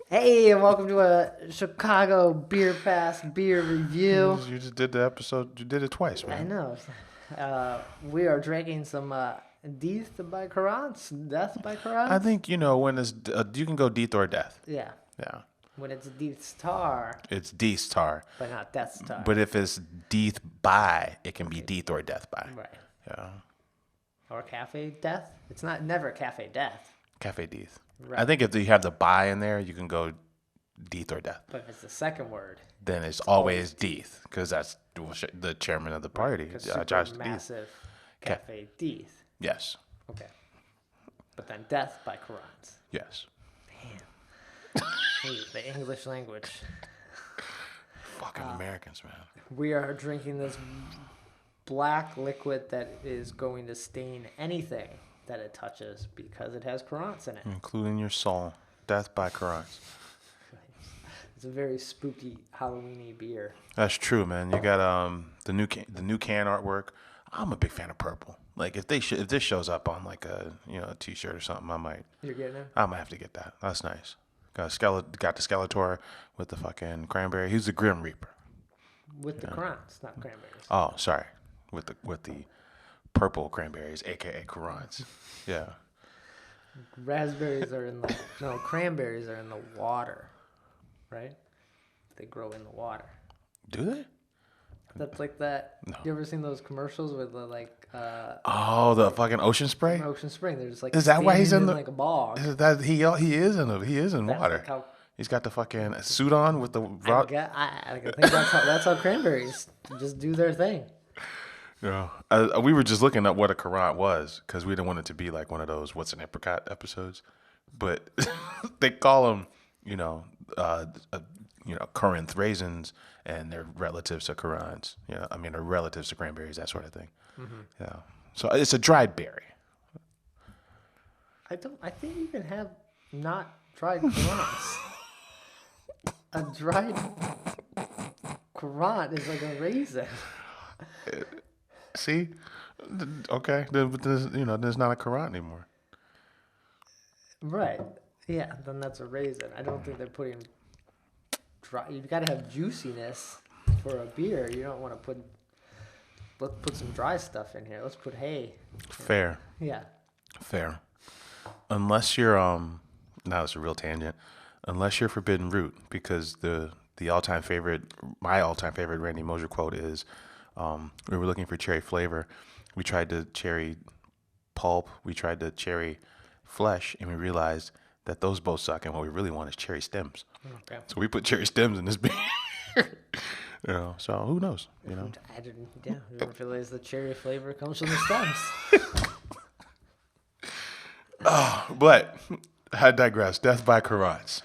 Hey, and welcome to a Chicago Beer Pass beer review. You just did the episode. You did it twice, I man. know. We are drinking some Deth By Currants. Death by I Currants? think when it's you can go Deeth or Death. Yeah. Yeah, When it's Death Star, it's Deeth Star. but not Death Star. But if it's Deeth by, it can be Deeth or Death by. Right. Yeah, Or Cafe Death. It's not never Cafe Death. Cafe Deeth. Right. I think if you have the by in there, you can go Deeth or Death. But if it's the second word, Then it's always Deeth because that's the chairman of the party, because Josh Deeth. massive Cafe Death. Yes, Okay. But then Death by Currants. yes. Hey, the English language. Fucking Americans, man. We are drinking this black liquid that is going to stain anything that it touches because it has Currants in it. Including your soul. Death by Currants. It's a very spooky Halloween-y beer. That's true, man. You got the new can artwork. I'm a big fan of purple. Like if this shows up on like a a t-shirt or something, You're getting it? I might have to get that. That's nice. Got the Skeletor with the fucking cranberry. He's the Grim Reaper. With the Currants, not cranberries. Oh, sorry. With the purple cranberries, aka Currants. Yeah. Raspberries are in the... No, cranberries are in the water, right? They grow in the water. Do they? That's like that... No. You ever seen those commercials with the Oh, the fucking ocean spray. Ocean Spring? They're just like Is that why he's standing in the like a bog. Is that he is in That's water. like how He's got the fucking suit on with the I think that's how cranberries just do their thing. Yeah, we were just looking at what a currant was because we didn't want it to be like one of those "What's an apricot" episodes, but they call them, currant raisins, and they're relatives to currants. They're relatives to cranberries, that sort of thing. Mm-hmm. Yeah, so it's a dried berry. I think you can have not dried currants. A dried currant is like a raisin. See, okay, but there's not a currant anymore. Right. Yeah, then that's a raisin. I don't think they're putting dry. You've got to have juiciness for a beer. You don't want to let's put some dry stuff in here. Let's put hay. Fair. Yeah. Fair. Unless you're now it's a real tangent. Unless you're Forbidden Root, because my all time favorite Randy Mosher quote is, we were looking for cherry flavor. We tried the cherry pulp. We tried the cherry flesh, and we realized that those both suck. And what we really want is cherry stems. Okay. So we put cherry stems in this beer. So who knows? I didn't realize the cherry flavor comes from the stems. But I digress. Death by Currants.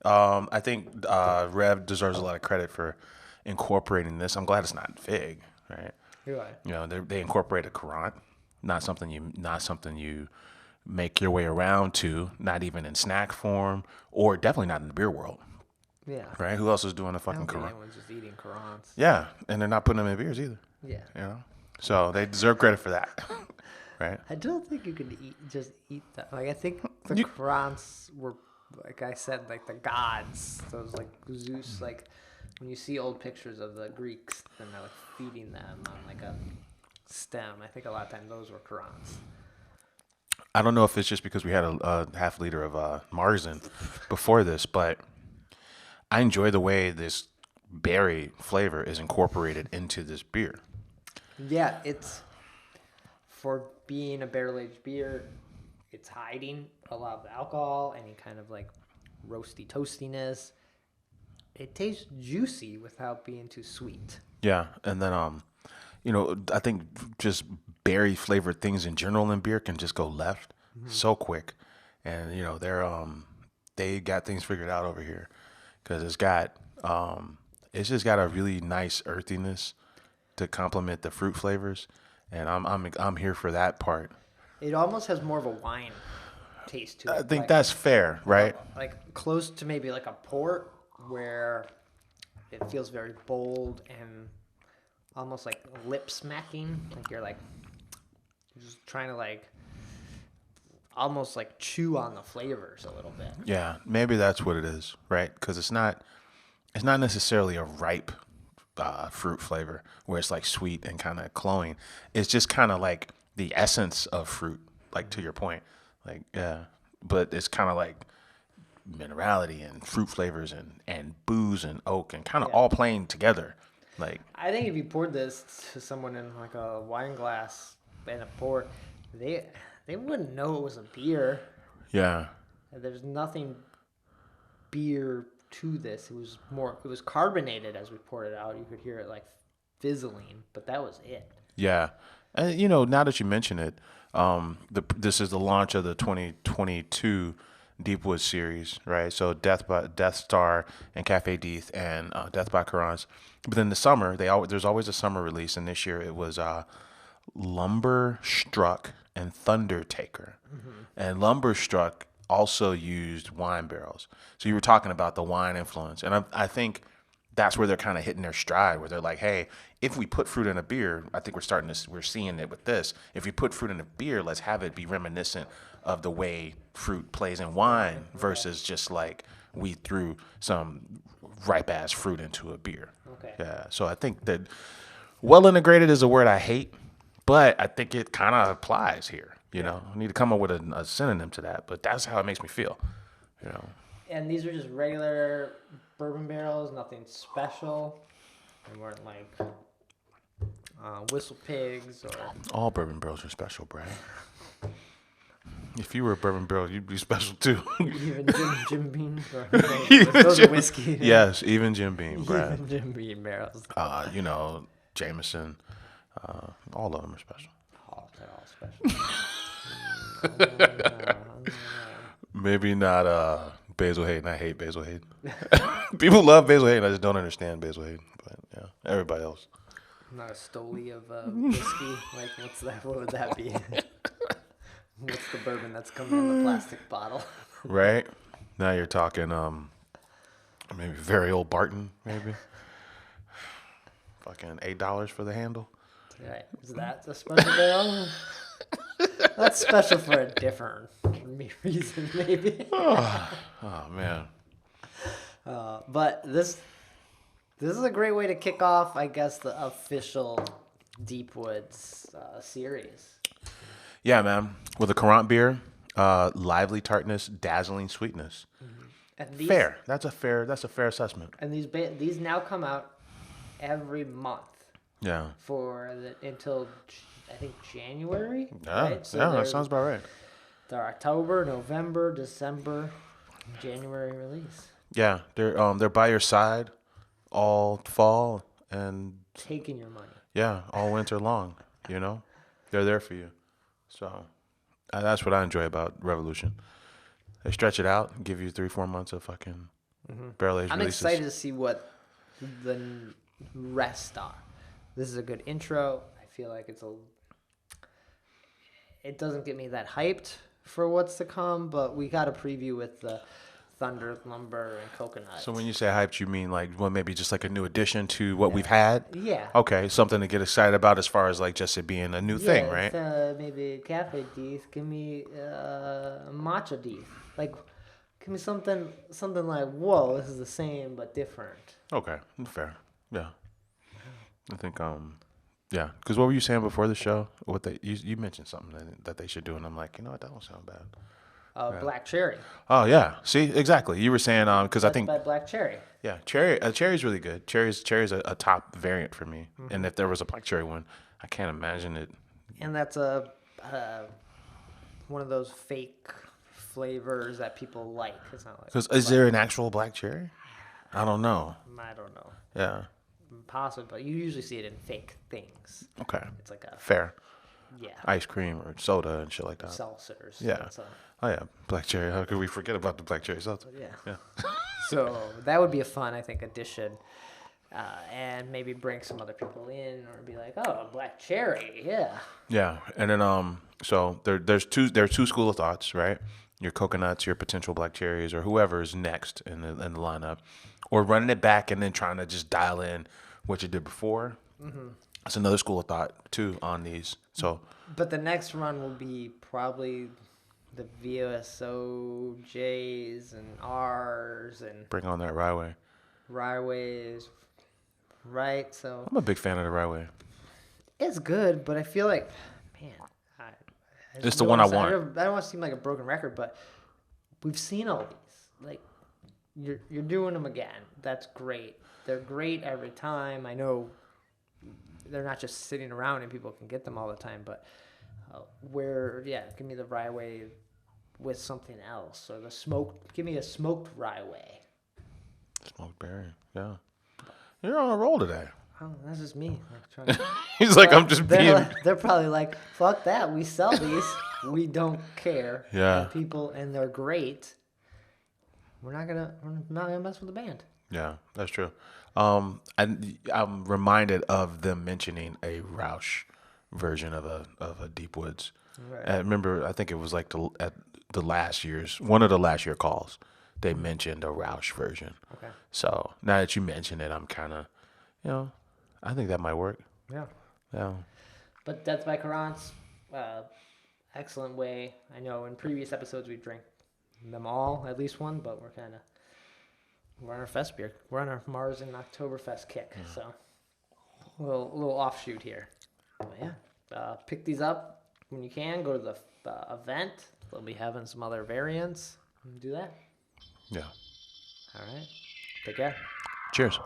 I think Rev deserves a lot of credit for incorporating this. I'm glad it's not fig, right? You're right. They incorporated Currant, not something you make your way around to, not even in snack form, or definitely not in the beer world, Yeah. right? Who else is doing a I fucking don't think Currant? anyone's just eating currants. Yeah, and they're not putting them in beers either. Yeah. So they deserve credit for that, right? I don't think you can eat that. Like I think the currants were, like I said, like the gods. Those like Zeus, like when you see old pictures of the Greeks, then they're like feeding them on like a stem. I think a lot of times those were currants. I don't know if it's just because we had a half liter of Marzen before this, but I enjoy the way this berry flavor is incorporated into this beer. Yeah, it's for being a barrel-aged beer. It's hiding a lot of the alcohol, any kind of like roasty toastiness. It tastes juicy without being too sweet. Yeah, and then I think just berry flavored things in general in beer can just go left so quick, and they got things figured out over here because it's just got a really nice earthiness to complement the fruit flavors, and I'm here for that part. It almost has more of a wine taste to it. I think that's fair, right? Like close to maybe like a port where it feels very bold and almost like lip smacking. Like you're just trying to like almost like chew on the flavors a little bit. Yeah, maybe that's what it is, right? Because it's not necessarily a ripe fruit flavor where it's like sweet and kind of cloying. It's just kind of like the essence of fruit, like to your point, like yeah. But it's kind of like minerality and fruit flavors and booze and oak and kind of all playing together. Like I think if you poured this to someone in like a wine glass and a pour, they wouldn't know it was a beer. yeah. There's nothing beer to this. It was carbonated as we poured it out. You could hear it like fizzling, but that was it. Yeah. And, you know, now that you mention it, this is the launch of the 2022 Deepwood series, right? So Death Star and Cafe Deth and Deth By Currants. But then the summer, there's always a summer release, and this year it was Lumber Struck and Thunder Taker. Mm-hmm. And Lumber Struck also used wine barrels. So you were talking about the wine influence, and I think that's where they're kind of hitting their stride, where they're like, hey, if we put fruit in a beer, I think we're seeing it with this. If we put fruit in a beer, let's have it be reminiscent of the way fruit plays in wine versus just like we threw some ripe ass fruit into a beer. Okay. Yeah. So I think that well integrated is a word I hate, but I think it kind of applies here. You know, I need to come up with a synonym to that, but that's how it makes me feel. You know. And these are just regular bourbon barrels, nothing special. They weren't like Whistle Pigs or. All bourbon barrels are special, Brad. If you were a bourbon barrel, you'd be special too. Even Jim Beam. Those are whiskey. Yes, even Jim Beam, Brad. Even Jim Beam barrels. You know, Jameson. All of them are special. Oh, they're all special. Maybe not Basil Hayden. I hate Basil Hayden. People love Basil Hayden. I just don't understand Basil Hayden. But yeah, everybody else. Not a Stoli of whiskey. Like, what's that? What would that be? What's the bourbon that's coming in the plastic bottle? Right. Now you're talking maybe very old Barton, maybe. Fucking $8 for the handle. Right. Is that a special barrel? That's special for a different reason, maybe. Oh man. But this is a great way to kick off, I guess, the official Deepwoods series. Yeah, man. With a Currant beer, lively tartness, dazzling sweetness. And Fair. That's a fair assessment. And these now come out every month. Yeah. Until I think January. Yeah. Right? So yeah, that sounds about right. They're October, November, December, January release. Yeah, they're by your side all fall and Taking your money. yeah, all winter long. You know, they're there for you. So that's what I enjoy about Revolution. They stretch it out and give you 3-4 months of fucking barrel aged releases. I'm excited to see what the rest are. This is a good intro. I feel like it doesn't get me that hyped for what's to come, but we got a preview with the Thunder, Lumber, and Coconut. So when you say hyped, you mean like, well, maybe just like a new addition to what we've had? Yeah. Okay, something to get excited about as far as like just it being a new thing, right? Maybe Cafe Deth. Give me Matcha Deth. Like, give me something like, whoa, this is the same but different. Okay, fair. Yeah. I think, yeah, because what were you saying before the show? You mentioned something that they should do, and I'm like, you know what, that don't sound bad. Black Cherry. Oh yeah, see, exactly. You were saying because I think by Black Cherry. Yeah, cherry's really good. Cherry's a top variant for me. Mm-hmm. And if there was a black cherry one, I can't imagine it. And that's one of those fake flavors that people like. It's not like. Because is there an actual black cherry? I don't know. I don't know. Yeah. Possibly, but you usually see it in fake things. Okay. It's like a fair. Yeah. Ice cream or soda and shit like that. Seltzers. Yeah. Oh yeah, black cherry. How could we forget about the black cherry seltzer? Yeah. So that would be a fun, I think, addition, and maybe bring some other people in or be like, oh, black cherry, yeah. Yeah, and then so there are two school of thoughts, right? Your coconuts, your potential black cherries, or whoever's next in the lineup, or running it back and then trying to just dial in what you did before. Mm-hmm. That's another school of thought too on these. So, but the next run will be probably the VSOJs and R's and Bring on that Rye. Ryways, right? So I'm a big fan of the Rye. it's good, but I feel like, man, It's the one I want. I don't want to seem like a broken record, but we've seen all these. Like, you're doing them again. That's great. They're great every time. I know they're not just sitting around and people can get them all the time, but give me the Rye with something else, or give me a smoked Rye. Smoked berry, yeah. You're on a roll today. Oh, that's just me. Like, He's like, I'm just being. They're probably like, fuck that. We sell these. We don't care. Yeah. And they're great. We're not gonna mess with the band. Yeah, that's true. I'm reminded of them mentioning a Roush version of a Deep Woods. Right. I remember, I think it was like one of the last year calls, they mentioned a Roush version. Okay. So now that you mention it, I'm kind of, I think that might work. Yeah. Yeah. But Deth By Currants, excellent way. I know in previous episodes we drank them all, at least one, but we're on our fest beer. We're on our Mars and Oktoberfest kick, so a little offshoot here. But yeah, pick these up when you can. Go to the event. They'll be having some other variants. Do that. Yeah. All right. Take care. Cheers.